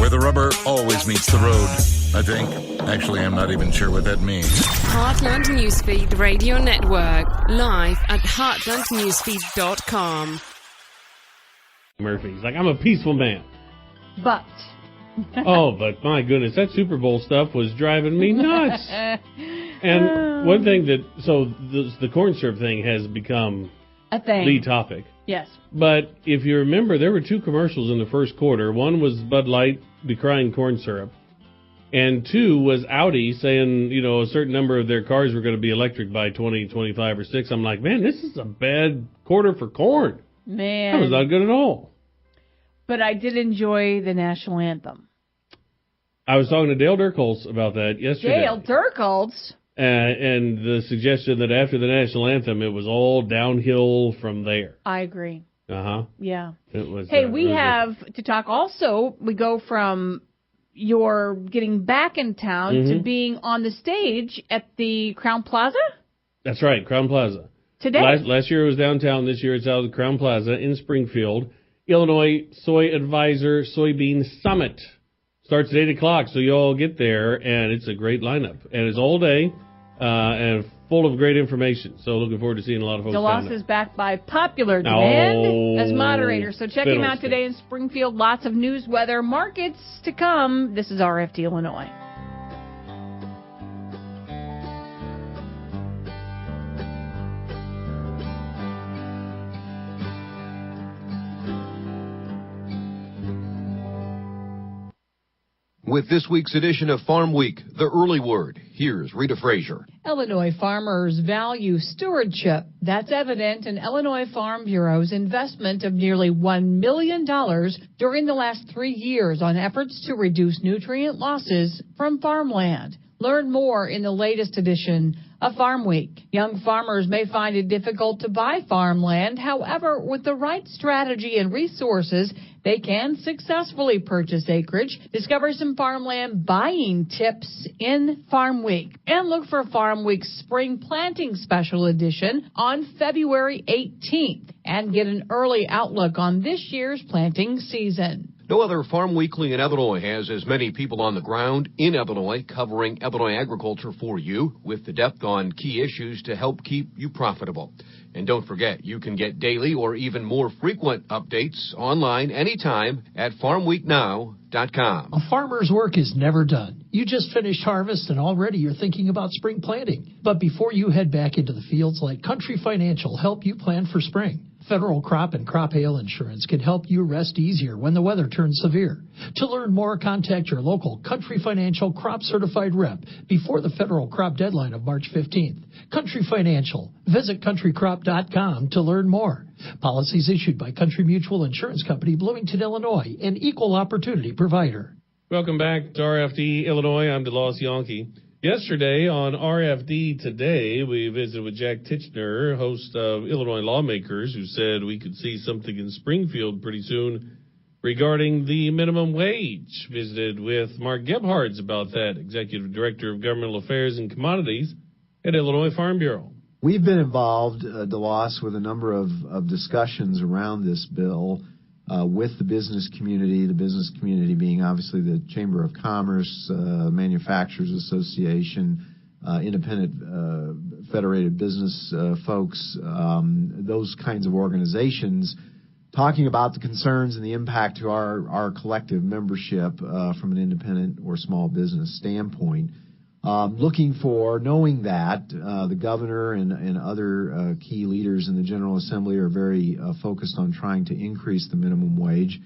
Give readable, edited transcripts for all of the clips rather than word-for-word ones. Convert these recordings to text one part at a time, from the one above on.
where the rubber always meets the road, I think. Actually, I'm not even sure what that means. Heartland Newsfeed Radio Network, live at heartlandnewsfeed.com. Murphy's like, I'm a peaceful man. But but my goodness, that Super Bowl stuff was driving me nuts. And one thing the corn syrup thing has become a thing. The topic. Yes. But if you remember, there were two commercials in the first quarter. One was Bud Light decrying corn syrup. And two was Audi saying, a certain number of their cars were going to be electric by 2025 or 6. I'm like, man, this is a bad quarter for corn. Man. That was not good at all. But I did enjoy the national anthem. I was talking to Dale Dirkholz about that yesterday. Dale Dirkholz? And the suggestion that after the national anthem, it was all downhill from there. I agree. Uh-huh. Yeah. It was. Hey, we have to talk also. We go from your getting back in town to being on the stage at the Crown Plaza? That's right, Crown Plaza. Today? Last year it was downtown. This year it's out at the Crown Plaza in Springfield. Illinois Soy Advisor Soybean Summit. Starts at 8 o'clock, so you all get there, and it's a great lineup. And it's all day and full of great information. So looking forward to seeing a lot of folks down there. DeLoss is backed by popular demand as moderator. So check him out today in Springfield. Lots of news, weather, markets to come. This is RFD Illinois. With this week's edition of Farm Week, the early word. Here's Rita Frazier. Illinois farmers value stewardship. That's evident in Illinois Farm Bureau's investment of nearly $1 million during the last 3 years on efforts to reduce nutrient losses from farmland. Learn more in the latest edition of Farm Week. Young farmers may find it difficult to buy farmland. However, with the right strategy and resources, they can successfully purchase acreage. Discover some farmland buying tips in Farm Week. And look for Farm Week's Spring Planting Special Edition on February 18th. And get an early outlook on this year's planting season. No other Farm Weekly in Illinois has as many people on the ground in Illinois covering Illinois agriculture for you with the depth on key issues to help keep you profitable. And don't forget, you can get daily or even more frequent updates online anytime at farmweeknow.com. A farmer's work is never done. You just finished harvest and already you're thinking about spring planting. But before you head back into the fields, let Country Financial help you plan for spring. Federal crop and crop hail insurance can help you rest easier when the weather turns severe. To learn more, contact your local Country Financial crop certified rep before the federal crop deadline of March 15th. Country Financial. Visit countrycrop.com to learn more. Policies issued by Country Mutual Insurance Company, Bloomington, Illinois, an equal opportunity provider. Welcome back to RFD Illinois. I'm DeLoss Yankee. Yesterday on RFD Today, we visited with Jack Titchener, host of Illinois Lawmakers, who said we could see something in Springfield pretty soon regarding the minimum wage. Visited with Mark Gebhards about that, Executive Director of Governmental Affairs and Commodities at Illinois Farm Bureau. We've been involved, DeLoss, with a number of discussions around this bill with the business community being obviously the Chamber of Commerce, Manufacturers Association, independent federated business folks, those kinds of organizations, talking about the concerns and the impact to our collective membership from an independent or small business standpoint. Knowing that the governor and other key leaders in the General Assembly are very focused on trying to increase the minimum wage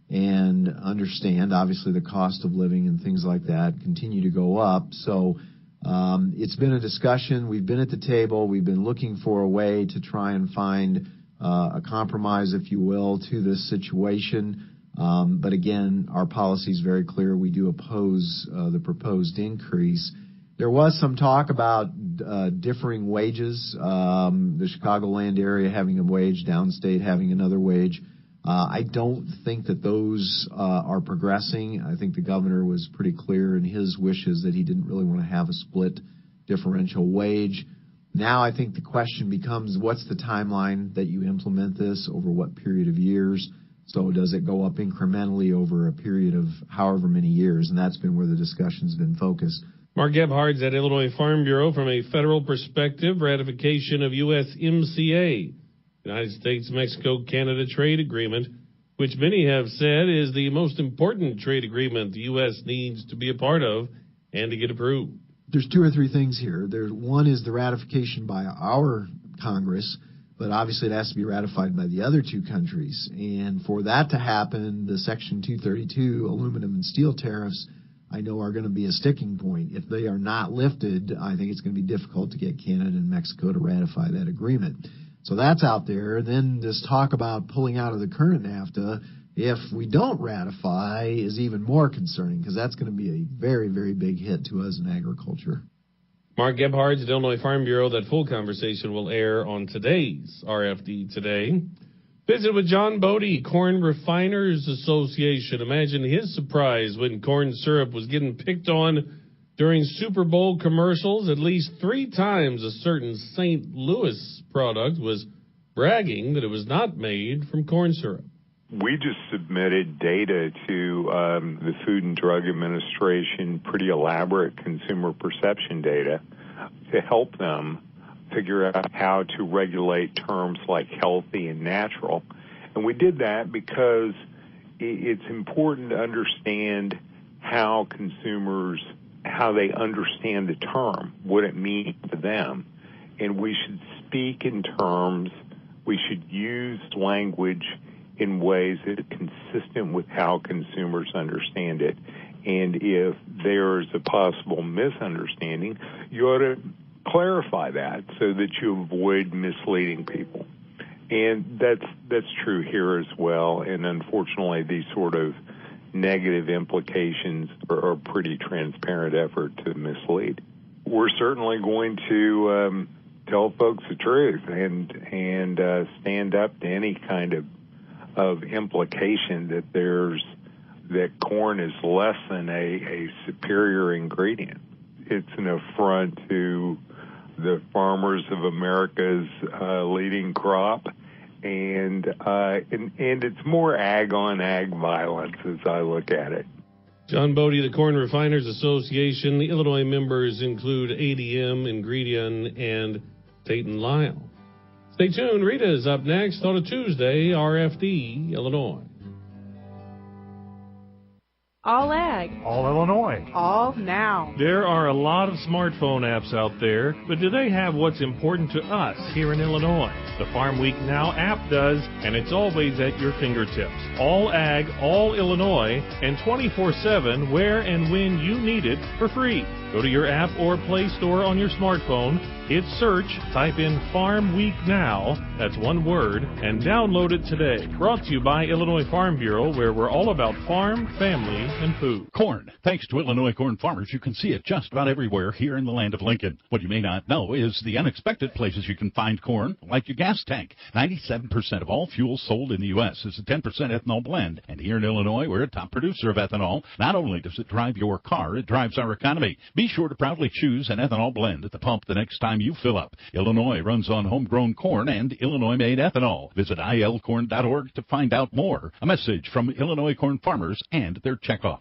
and understand, obviously, the cost of living and things like that continue to go up. So it's been a discussion. We've been at the table. We've been looking for a way to try and find a compromise, if you will, to this situation. But again, our policy is very clear. We do oppose the proposed increase. There was some talk about differing wages, the Chicagoland area having a wage, downstate having another wage. I don't think that those are progressing. I think the governor was pretty clear in his wishes that he didn't really want to have a split differential wage. Now I think the question becomes, what's the timeline that you implement this, over what period of years? So does it go up incrementally over a period of however many years? And that's been where the discussion's been focused. Mark Gebhardt's at Illinois Farm Bureau. From a federal perspective, ratification of USMCA, United States-Mexico-Canada Trade Agreement, which many have said is the most important trade agreement the U.S. needs to be a part of and to get approved. There's two or three things here. One is the ratification by our Congress, but obviously it has to be ratified by the other two countries. And for that to happen, the Section 232 aluminum and steel tariffs, I know, are going to be a sticking point. If they are not lifted, I think it's going to be difficult to get Canada and Mexico to ratify that agreement. So that's out there. Then this talk about pulling out of the current NAFTA, if we don't ratify, is even more concerning, because that's going to be a very, very big hit to us in agriculture. Mark Gebhardt's at Illinois Farm Bureau. That full conversation will air on today's RFD Today. Visit with John Bodie, Corn Refiners Association. Imagine his surprise when corn syrup was getting picked on during Super Bowl commercials. At least 3 times a certain St. Louis product was bragging that it was not made from corn syrup. We just submitted data to the Food and Drug Administration, pretty elaborate consumer perception data, to help them figure out how to regulate terms like healthy and natural. And we did that because it's important to understand how consumers, how they understand the term, what it means to them. And we should speak in terms, we should use language in ways that are consistent with how consumers understand it. And if there's a possible misunderstanding, you ought to clarify that so that you avoid misleading people. And that's true here as well. And unfortunately, these sort of negative implications are a pretty transparent effort to mislead. We're certainly going to tell folks the truth and stand up to any kind of implication that corn is less than a superior ingredient. It's an affront to the farmers of America's leading crop, and it's more ag-on-ag violence as I look at it. John Bodie, the Corn Refiners Association. The Illinois members include ADM, Ingredion, and Tate & Lyle. Stay tuned. Rita is up next on a Tuesday, RFD, Illinois. All ag. All Illinois. All now. There are a lot of smartphone apps out there, but do they have what's important to us here in Illinois? The Farm Week Now app does, and it's always at your fingertips. All ag, all Illinois, and 24/7 where and when you need it for free. Go to your app or Play Store on your smartphone, hit search, type in Farm Week Now, that's one word, and download it today. Brought to you by Illinois Farm Bureau, where we're all about farm, family, and food. Corn. Thanks to Illinois corn farmers, you can see it just about everywhere here in the land of Lincoln. What you may not know is the unexpected places you can find corn, like your gas tank. 97% of all fuel sold in the U.S. is a 10% ethanol blend. And here in Illinois, we're a top producer of ethanol. Not only does it drive your car, it drives our economy. Be sure to proudly choose an ethanol blend at the pump the next time you fill up. Illinois runs on homegrown corn and Illinois-made ethanol. Visit ilcorn.org to find out more. A message from Illinois corn farmers and their checkoff.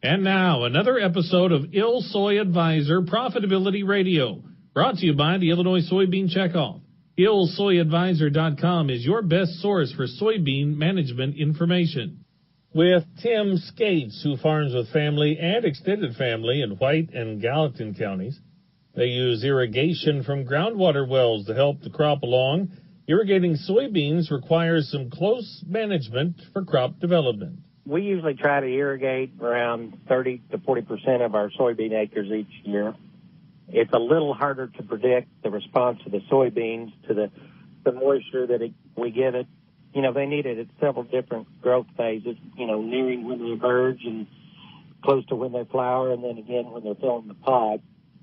And now, another episode of Ill Soy Advisor Profitability Radio, brought to you by the Illinois Soybean Checkoff. IllSoyAdvisor.com is your best source for soybean management information. With Tim Skates, who farms with family and extended family in White and Gallatin counties. They use irrigation from groundwater wells to help the crop along. Irrigating soybeans requires some close management for crop development. We usually try to irrigate around 30 to 40% of our soybean acres each year. It's a little harder to predict the response of the soybeans to the moisture that we give it. You know, they need it at several different growth phases, you know, nearing when they emerge and close to when they flower, and then again when they're filling the pod.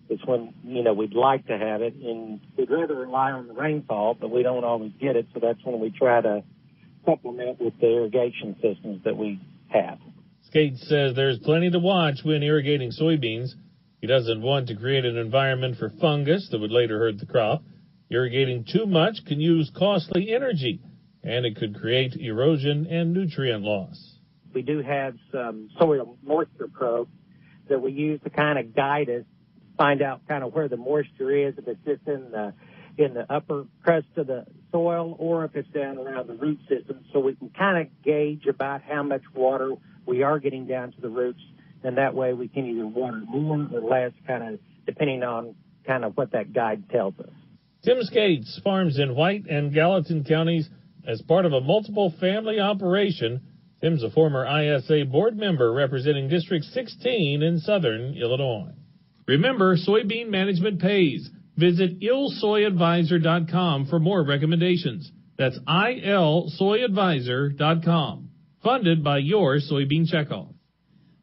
It's when, you know, we'd like to have it, and we'd rather rely on the rainfall, but we don't always get it, so that's when we try to supplement with the irrigation systems that we have. Skates says there's plenty to watch when irrigating soybeans. He doesn't want to create an environment for fungus that would later hurt the crop. Irrigating too much can use costly energy, and it could create erosion and nutrient loss. We do have some soil moisture probes that we use to kind of guide us, find out kind of where the moisture is, if it's just in the upper crust of the soil or if it's down around the root system, so we can kind of gauge about how much water we are getting down to the roots, and that way we can either water more or less, kind of depending on kind of what that guide tells us. Tim Skates farms in White and Gallatin counties as part of a multiple family operation. Tim's a former ISA board member representing District 16 in southern Illinois. Remember, soybean management pays. Visit ilsoyadvisor.com for more recommendations. That's ilsoyadvisor.com. Funded by your Soybean Checkoff.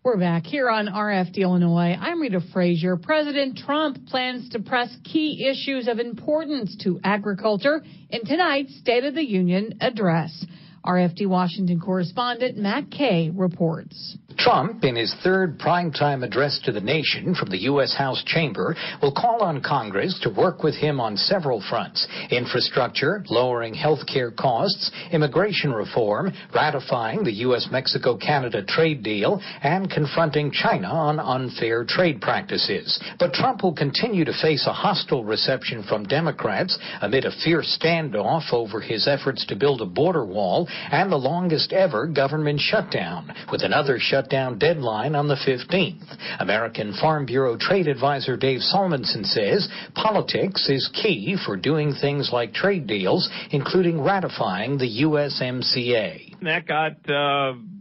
We're back here on RFD Illinois. I'm Rita Frazier. President Trump plans to press key issues of importance to agriculture in tonight's State of the Union address. RFD Washington correspondent Matt Kay reports. Trump, in his third primetime address to the nation from the U.S. House chamber, will call on Congress to work with him on several fronts: infrastructure, lowering health care costs, immigration reform, ratifying the U.S.-Mexico-Canada trade deal, and confronting China on unfair trade practices. But Trump will continue to face a hostile reception from Democrats amid a fierce standoff over his efforts to build a border wall and the longest ever government shutdown, with another shutdown deadline on the 15th. American Farm Bureau trade advisor Dave Solmonson says politics is key for doing things like trade deals, including ratifying the USMCA. That got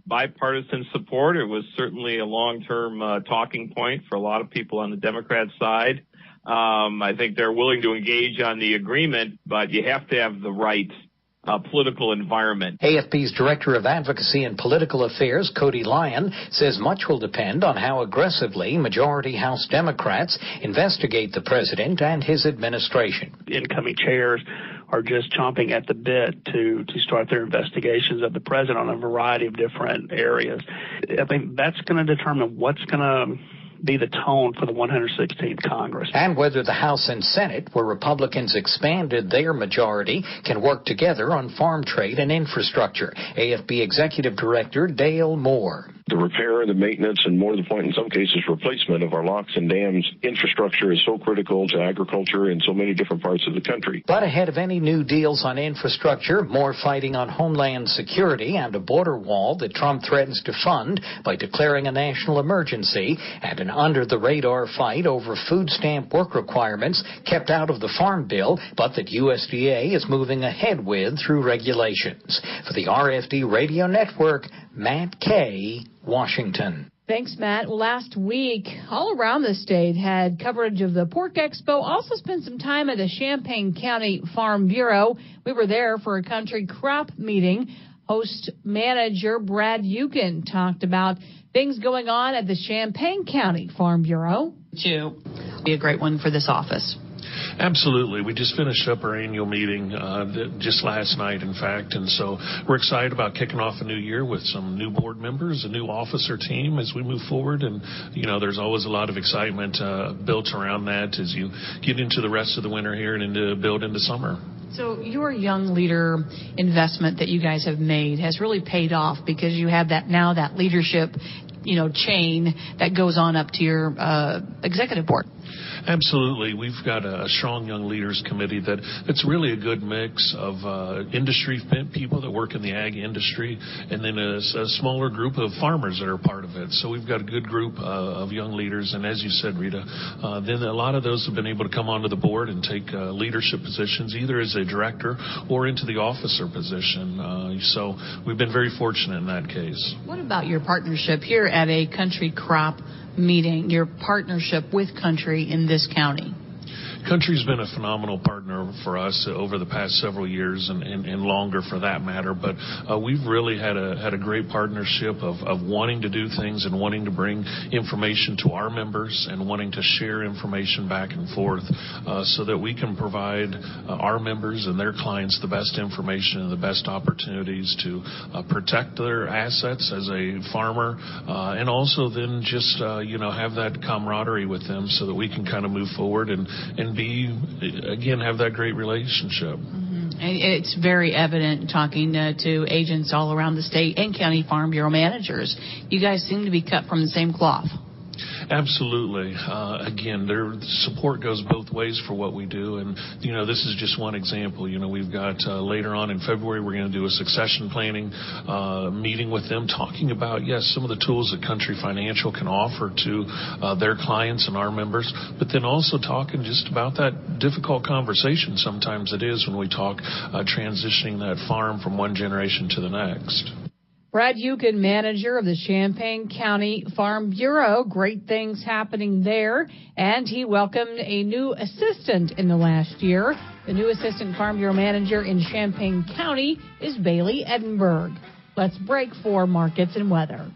bipartisan support. It was certainly a long-term talking point for a lot of people on the Democrat side. I think they're willing to engage on the agreement, but you have to have the right political environment. AFP's Director of Advocacy and Political Affairs, Cody Lyon, says much will depend on how aggressively majority House Democrats investigate the president and his administration. Incoming chairs are just chomping at the bit to start their investigations of the president on a variety of different areas. I think that's going to determine what's going to be the tone for the 116th Congress. And whether the House and Senate, where Republicans expanded their majority, can work together on farm trade and infrastructure. AFB Executive Director Dale Moore. The repair, the maintenance, and more to the point, in some cases, replacement of our locks and dams infrastructure is so critical to agriculture in so many different parts of the country. But ahead of any new deals on infrastructure, more fighting on homeland security and a border wall that Trump threatens to fund by declaring a national emergency, and an under-the-radar fight over food stamp work requirements kept out of the Farm Bill, but that USDA is moving ahead with through regulations. For the RFD Radio Network, Matt Kay, Washington. Thanks, Matt. Last week, all around the state had coverage of the Pork Expo. Also spent some time at the Champaign County Farm Bureau. We were there for a country crop meeting. Host manager Brad Eukin talked about things going on at the Champaign County Farm Bureau. To be a great one for this office. Absolutely. We just finished up our annual meeting just last night, in fact, and so we're excited about kicking off a new year with some new board members, a new officer team as we move forward, and, you know, there's always a lot of excitement built around that as you get into the rest of the winter here and build into summer. So your young leader investment that you guys have made has really paid off because you have that leadership, chain that goes on up to your executive board. Absolutely. We've got a strong young leaders committee that's really a good mix of industry people that work in the ag industry, and then a smaller group of farmers that are part of it. So we've got a good group of young leaders, and as you said, Rita, then a lot of those have been able to come onto the board and take leadership positions, either as a director or into the officer position. So we've been very fortunate in that case. What about your partnership here at a country crop meeting, your partnership with Country in this county? Country's been a phenomenal partner for us over the past several years and longer for that matter, but we've really had a great partnership of wanting to do things and wanting to bring information to our members and wanting to share information back and forth so that we can provide our members and their clients the best information and the best opportunities to protect their assets as a farmer and also then just have that camaraderie with them so that we can kind of move forward and have that great relationship. Mm-hmm. It's very evident talking to agents all around the state and county farm bureau managers. You guys seem to be cut from the same cloth. Absolutely. Again, their support goes both ways for what we do. And, this is just one example. We've got later on in February, we're going to do a succession planning meeting with them, talking about, yes, some of the tools that Country Financial can offer to their clients and our members, but then also talking just about that difficult conversation sometimes it is when we talk transitioning that farm from one generation to the next. Brad Yukin, manager of the Champaign County Farm Bureau. Great things happening there. And he welcomed a new assistant in the last year. The new assistant Farm Bureau manager in Champaign County is Bailey Edinburgh. Let's break for markets and weather.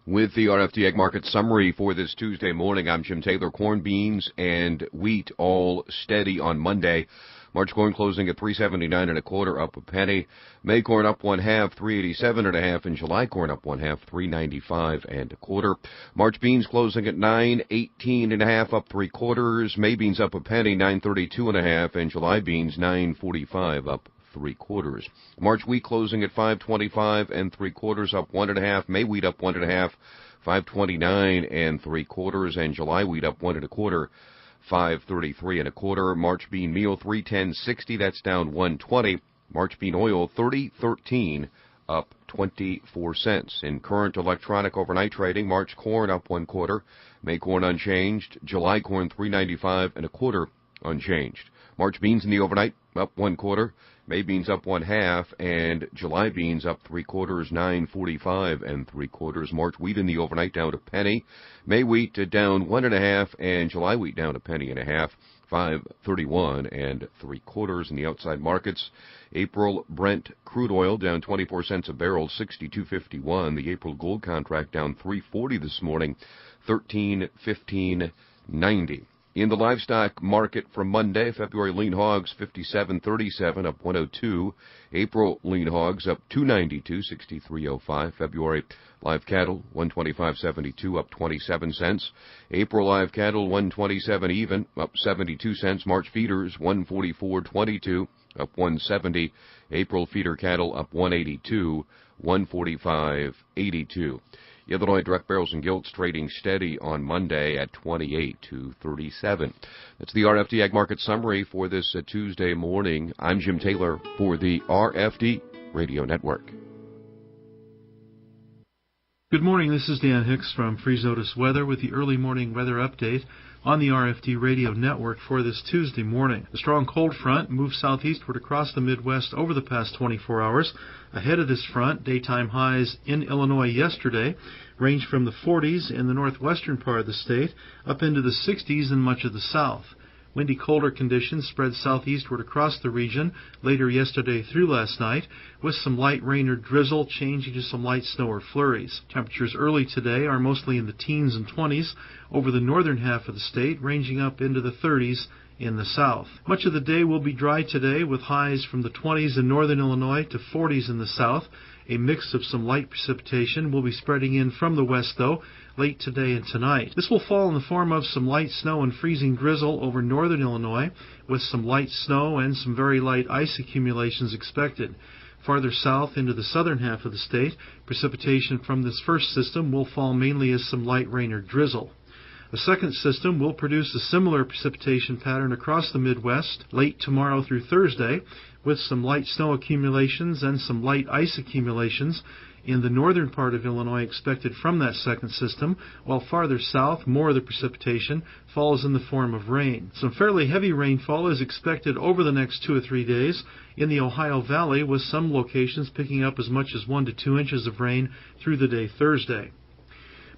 With the RFD Ag Market Summary for this Tuesday morning, I'm Jim Taylor. Corn, beans, and wheat all steady on Monday. March corn closing at $3.79 1/4, up a penny. May corn up 1/2, $3.87 1/2, and July corn up 1/2, $3.95 1/4. March beans closing at $9.18 1/2, up 3/4. May beans up a penny, $9.32 1/2, and July beans $9.45, up 3/4. March wheat closing at $5.25 3/4, up 1 1/2. May wheat up 1 1/2, $5.29 3/4, and July wheat up 1 1/4. $5.33 1/4. March bean meal $3.10.60. That's down $1.20. March bean oil $30.13, up 24 cents. In current electronic overnight trading, March corn up 1/4. May corn unchanged. July corn $3.95 1/4, unchanged. March beans in the overnight up 1/4. May beans up 1/2, and July beans up 3/4, $9.45 3/4. March wheat in the overnight down a penny. May wheat down 1 1/2, and July wheat down a penny and a half, $5.31 3/4. In the outside markets, April Brent crude oil down 24 cents a barrel, $62.51. The April gold contract down $3.40 this morning, $13.15.90. In the livestock market for Monday, February lean hogs 57.37, up 102. April lean hogs up 292, 63.05. February live cattle 125.72, up 27 cents. April live cattle 127 even, up 72 cents. March feeders 144.22, up 170. April feeder cattle up 182, 145.82. Illinois direct barrels and gilts trading steady on Monday at 28-37. That's the RFD Ag Market Summary for this Tuesday morning. I'm Jim Taylor for the RFD Radio Network. Good morning. This is Dan Hicks from Freeze Notice Weather with the early morning weather update on the RFD Radio Network for this Tuesday morning. The strong cold front moved southeastward across the Midwest over the past 24 hours. Ahead of this front, daytime highs in Illinois yesterday ranged from the 40s in the northwestern part of the state up into the 60s in much of the south. Windy, colder conditions spread southeastward across the region later yesterday through last night, with some light rain or drizzle changing to some light snow or flurries. Temperatures early today are mostly in the teens and 20s over the northern half of the state, ranging up into the 30s in the south. Much of the day will be dry today, with highs from the 20s in northern Illinois to 40s in the south. A mix of some light precipitation will be spreading in from the west, though, late today and tonight. This will fall in the form of some light snow and freezing drizzle over northern Illinois, with some light snow and some very light ice accumulations expected. Farther south into the southern half of the state, precipitation from this first system will fall mainly as some light rain or drizzle. The second system will produce a similar precipitation pattern across the Midwest late tomorrow through Thursday, with some light snow accumulations and some light ice accumulations in the northern part of Illinois expected from that second system, while farther south, more of the precipitation falls in the form of rain. Some fairly heavy rainfall is expected over the next 2 or 3 days in the Ohio Valley, with some locations picking up as much as 1 to 2 inches of rain through the day Thursday.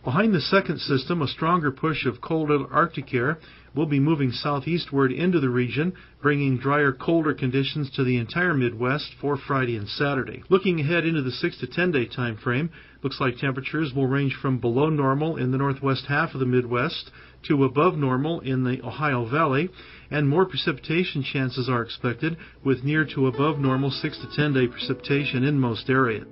Behind the second system, a stronger push of colder Arctic air will be moving southeastward into the region, bringing drier, colder conditions to the entire Midwest for Friday and Saturday. Looking ahead into the 6 to 10 day time frame, looks like temperatures will range from below normal in the northwest half of the Midwest to above normal in the Ohio Valley, and more precipitation chances are expected, with near to above normal 6 to 10 day precipitation in most areas.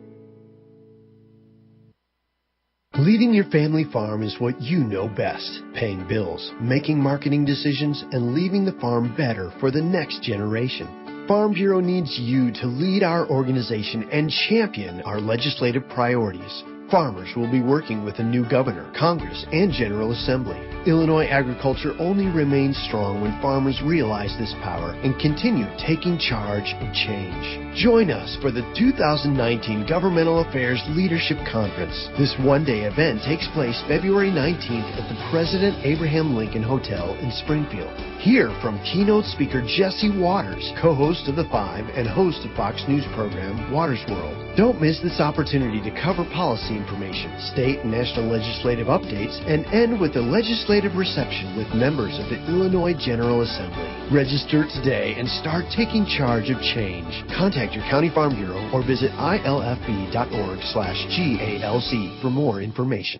Leading your family farm is what you know best. Paying bills, making marketing decisions, and leaving the farm better for the next generation. Farm Bureau needs you to lead our organization and champion our legislative priorities. Farmers will be working with a new governor, Congress, and General Assembly. Illinois agriculture only remains strong when farmers realize this power and continue taking charge of change. Join us for the 2019 Governmental Affairs Leadership Conference. This one-day event takes place February 19th at the President Abraham Lincoln Hotel in Springfield. Hear from keynote speaker Jesse Waters, co-host of The Five and host of Fox News program Waters World. Don't miss this opportunity to cover policy information, state and national legislative updates, and end with a legislative reception with members of the Illinois General Assembly. Register today and start taking charge of change. Contact your county farm bureau or visit ilfb.org/GALC for more information.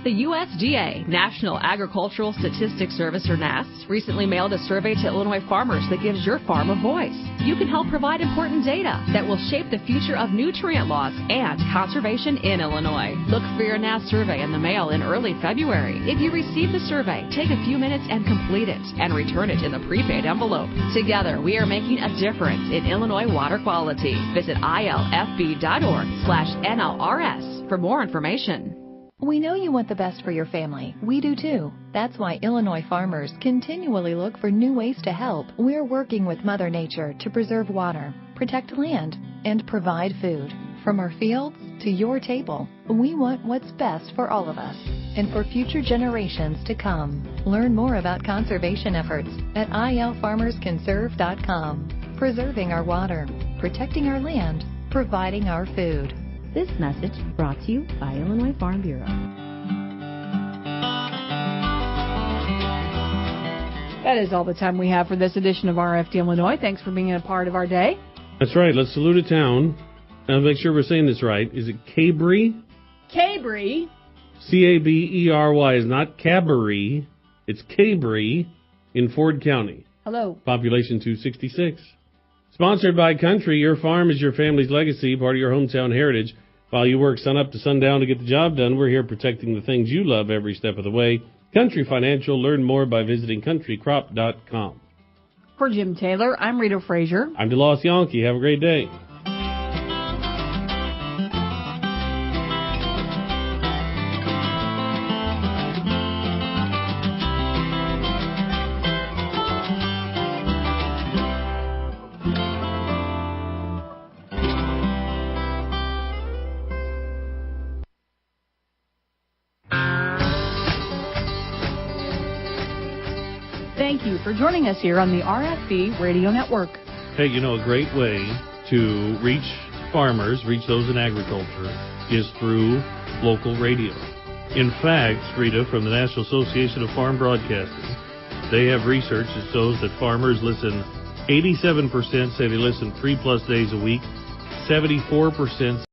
The USDA, National Agricultural Statistics Service, or NASS, recently mailed a survey to Illinois farmers that gives your farm a voice. You can help provide important data that will shape the future of nutrient loss and conservation in Illinois. Look for your NASS survey in the mail in early February. If you receive the survey, take a few minutes and complete it and return it in the prepaid envelope. Together, we are making a difference in Illinois water quality. Visit ilfb.org/NLRS for more information. We know you want the best for your family. We do too. That's why Illinois farmers continually look for new ways to help. We're working with Mother Nature to preserve water, protect land, and provide food. From our fields to your table, we want what's best for all of us and for future generations to come. Learn more about conservation efforts at ilfarmersconserve.com. Preserving our water, protecting our land, providing our food. This message brought to you by Illinois Farm Bureau. That is all the time we have for this edition of RFD Illinois. Thanks for being a part of our day. That's right. Let's salute a town. I'll make sure we're saying this right. Is it Cabry? Cabry. Cabry is not Cabaret. It's Cabry in Ford County. Hello. Population 266. Sponsored by Country, your farm is your family's legacy, part of your hometown heritage. While you work sun up to sundown to get the job done, we're here protecting the things you love every step of the way. Country Financial. Learn more by visiting countrycrop.com. For Jim Taylor, I'm Rita Frazier. I'm DeLoss Yankee. Have a great day. Thank you for joining us here on the RFD Radio Network. Hey, you know, a great way to reach farmers, reach those in agriculture, is through local radio. In fact, Rita, from the National Association of Farm Broadcasting, they have research that shows that farmers listen, 87% say they listen 3+ days a week, 74%